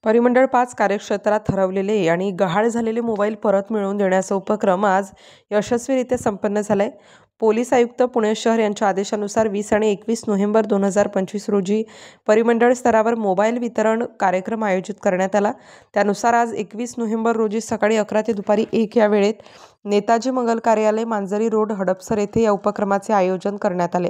परिमंडळ 5 कार्यक्षेत्रात हरवलेले आणि गहाळ झालेले मोबाईल परत मिळवून देण्याचा उपक्रम आज यशस्वीरित्या संपन्न झालाय। पोलीस आयुक्त पुणे शहर यांच्या आदेशानुसार 20 आणि 21 नोव्हेंबर 2025 रोजी परिमंडळ स्तरावर मोबाईल वितरण कार्यक्रम आयोजित करण्यात आला। त्यानुसार आज 21 नोव्हेंबर रोजी सकाळी 11 ते दुपारी 1 या वेळेत नेताजी मंगल कार्यालय, मांजरी रोड, हडपसर येथे या उपक्रमाचे आयोजन करण्यात आले।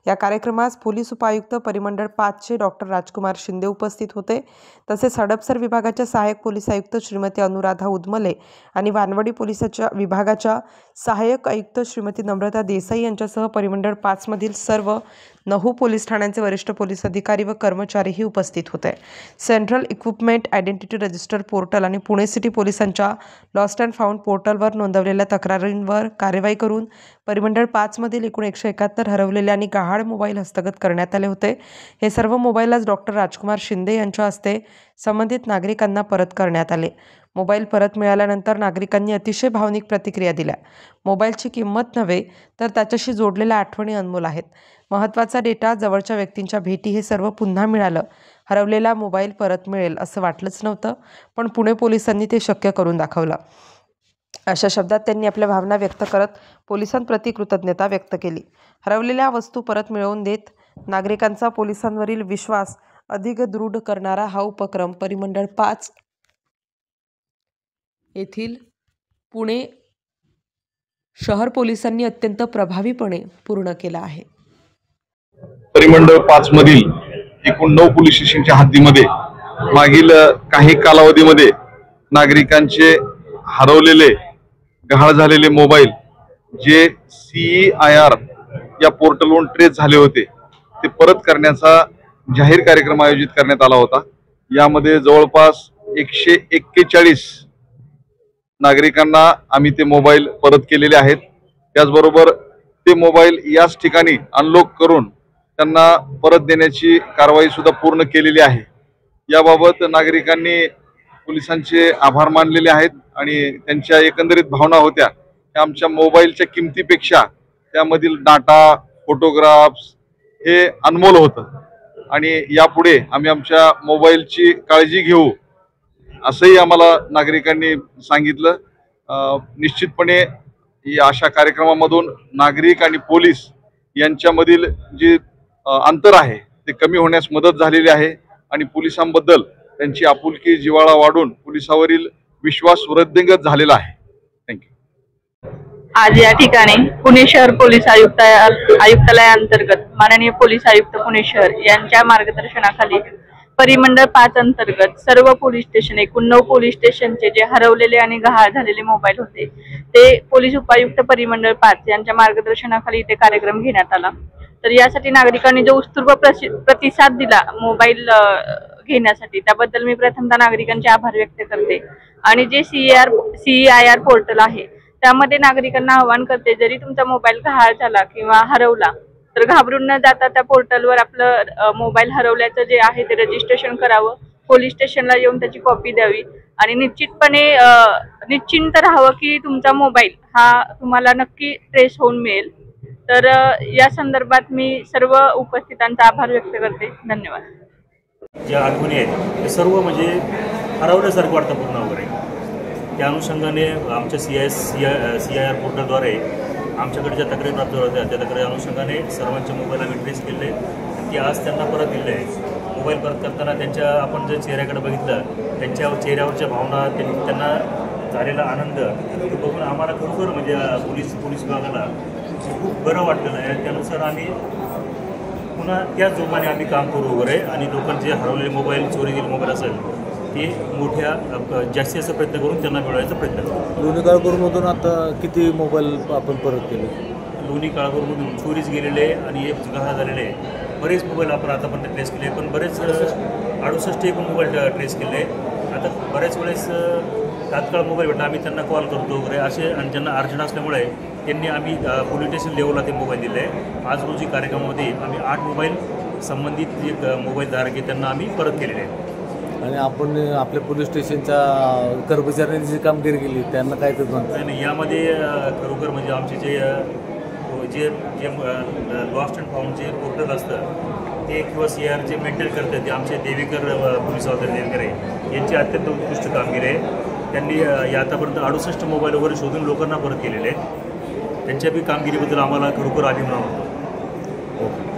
या कार्यक्रमास पोलीस उपायुक्त परिमंडळ 5 चे डॉक्टर राजकुमार शिंदे उपस्थित होते। तसेच हडपसर विभागाच्या सहाय्यक पोलीस आयुक्त श्रीमती अनुराधा उदमले आणि वानवडी पोलिसाच्या विभागाच्या सहाय्यक आयुक्त श्रीमती नम्रता देसाई यांच्यासह परिमंडळ 5 मधील सर्व 9 पोलीस ठाण्यांचे वरिष्ठ पोलीस अधिकारी व कर्मचारीही उपस्थित होते। Central equipment identity register portal आणि पुणे सिटी पोलिसांच्या लॉस्ट अँड फाउंड पोर्टलवर नोंदवलेल्या तक्रारींवर कार्यवाही करून परिमंडळ 5 मधील एकूण 171 हरवलेले आणि गहाळ मोबाईल हस्तगत करण्यात आले होते। हे सर्व मोबाईल आज डॉक्टर राजकुमार शिंदे यांच्या हस्ते संबंधित नागरिकांना परत करण्यात आले। मोबाईल परत मिळाल्यानंतर नागरिकांनी अतिशय भावनिक प्रतिक्रिया दिल्या। मोबाईलची किंमत नव्हे तर त्याच्याशी जोडलेल्या आठवणी अनमोल आहेत। महत्त्वाचा डेटा, जवळच्या व्यक्तींच्या भेटी हे सर्व पुन्हा मिळालं। हरवलेला मोबाईल परत मिळेल असं वाटलंच नव्हतं, पण पुणे पोलिसांनी ते शक्य करून दाखवलं। अशा शब्दात त्यांनी आपल्या भावना व्यक्त करत पोलिसांप्रती कृतज्ञता व्यक्त केली। हरवलेल्या वस्तू परत मिळवून देत नागरिकांचा पोलिसांवरील विश्वास अधिक दृढ करणारा हा उपक्रम परिमंडळ 5 येथील पुणे शहर पोलिसांनी अत्यंत प्रभावीपणे पूर्ण केला आहे। परिमंडळ 5 मधील एकूण 9 पोलीस स्टेशनच्या हद्दीमध्ये मागील काही कालावधीमध्ये नागरिकांचे हरवलेले, गहाळ झालेले मोबाईल जे CEIR या पोर्टलवरून ट्रेस झाले होते ते परत करण्याचा जाहीर कार्यक्रम आयोजित करण्यात आला होता। यामध्ये जवळपास 141 नागरिकांना आम्ही ते मोबाईल परत केलेले आहेत। त्याचबरोबर ते मोबाईल याच ठिकाणी अनलॉक करून त्यांना परत देण्याची कारवाई सुद्धा पूर्ण केलेली आहे। याबाबत नागरिकांनी पोलिसांचे आभार मानलेले आहेत आणि त्यांच्या एकंदरीत भावना होत्या की आमच्या मोबाईलच्या किमतीपेक्षा त्यामधील डाटा, फोटोग्राफ्स हे अनमोल होतं आणि यापुढे आम्ही आमच्या मोबाईलची काळजी घेऊ असंही आम्हाला नागरिकांनी सांगितलं। निश्चितपणे या अशा कार्यक्रमामधून नागरिक आणि पोलीस यांच्यामधील जे अंतर आहे ते कमी होण्यास मदत झालेली आहे आणि पोलिसांबद्दल त्यांची आपुलकी, जिव्हाळा वाढून पोलिसावरील विश्वास वृद्धिंगत झालेला आहे। थँक्यू। आज या ठिकाणी पुणे शहर पोलीस आयुक्तालयाअंतर्गत माननीय पोलीस आयुक्त पुणे शहर यांच्या मार्गदर्शनाखाली परिमंडळ 5 अंतर्गत सर्व पोलीस स्टेशन, एकूण 9 पोलीस स्टेशनचे जे हरवलेले आणि गहाळ झालेले मोबाईल होते ते पोलीस उपायुक्त परिमंडळ 5 यांच्या मार्गदर्शनाखाली इथे कार्यक्रम घेण्यात आला। तर यासाठी नागरिकांनी जो उत्स्फूर्त प्रतिसाद दिला मोबाईल घेण्यासाठी त्याबद्दल मी प्रथमतः नागरिकांचे आभार व्यक्त करते। आणि जे CEIR पोर्टल आहे त्यामध्ये नागरिकांना आवाहन करते, जरी तुमचा मोबाईल गहाळ झाला किंवा हरवला तर घाबरून न जाता त्या पोर्टलवर आपलं मोबाईल हरवल्याचं जे आहे ते रजिस्ट्रेशन करावं, पोलीस स्टेशनला येऊन त्याची कॉपी द्यावी आणि निश्चिंत राहावं की तुमचा मोबाईल हा तुम्हाला नक्की ट्रेस होऊन मिळेल। तर या संदर्भात मी सर्व उपस्थितांचा आभार व्यक्त करते। धन्यवाद। ज्या आठवणी आहेत ते सर्व म्हणजे हरवल्यासारखं वाटतं पूर्ण वगैरे। त्या अनुषंगाने आमच्या CEIR पोर्टलद्वारे आमच्याकडे ज्या तक्रारी प्राप्त होत्या त्या तक्रारी अनुषंगाने सर्वांचे मोबाईल आम्ही ट्रेस केले आणि ते आज त्यांना परत दिले आहे। मोबाईल परत करताना आपण जर चेहऱ्याकडे बघितलं, त्यांच्या चेहऱ्यावरच्या भावना, त्यांना झालेला आनंद बघून आम्हाला खरोखर म्हणजे पोलीस विभागाला खूप बरं वाटलेलं आहे। त्यानुसार आम्ही पुन्हा त्याच जोमाने आम्ही काम करू वगैरे आणि लोकांचे हरवलेले मोबाईल, चोरी गेले मोबाईल असेल ते मोठ्या जास्तीत जास्त प्रयत्न करून त्यांना मिळवायचा प्रयत्न करू। लोणी काळभोरमधून आता किती मोबाईल आपण परत केले? लोणी काळभोरमधून चोरीच गेलेले आणि एक गहाळ झालेले बरेच मोबाईल आपण आतापर्यंत ट्रेस केले, पण बरेच 68 एकूण मोबाईल ट्रेस केले। आता बऱ्याच वेळेस तात्काळ मोबाईल भेटला आम्ही त्यांना कॉल करतो वगैरे असे, आणि ज्यांना अर्जंट असल्यामुळे त्यांनी आम्ही पोलीस स्टेशन लेवलला ते मोबाईल दिले। आज रोजी कार्यक्रमामध्ये आम्ही 8 मोबाईल संबंधित जे मोबाईलधारक आहेत त्यांना आम्ही परत केलेले आहेत। आणि आपण आपल्या पोलीस स्टेशनच्या कर्मचाऱ्यांनी जी कामगिरी केली त्यांना काय तर नाही, यामध्ये खरोखर म्हणजे आमचे जे लॉस्ट अँड फाउंड जे पोर्टल असतं ते किंवा CIR जे मेंटेन करतात ते आमचे देवीकर पोलीस हवालदार देवीकर आहे यांची अत्यंत उत्कृष्ट कामगिरी आहे. त्यांनी या आतापर्यंत 68 मोबाईल वगैरे शोधून लोकांना परत केलेले आहेत. त्यांच्या बी कामगिरीबद्दल आम्हाला खरोखर अभिमान वाटतो.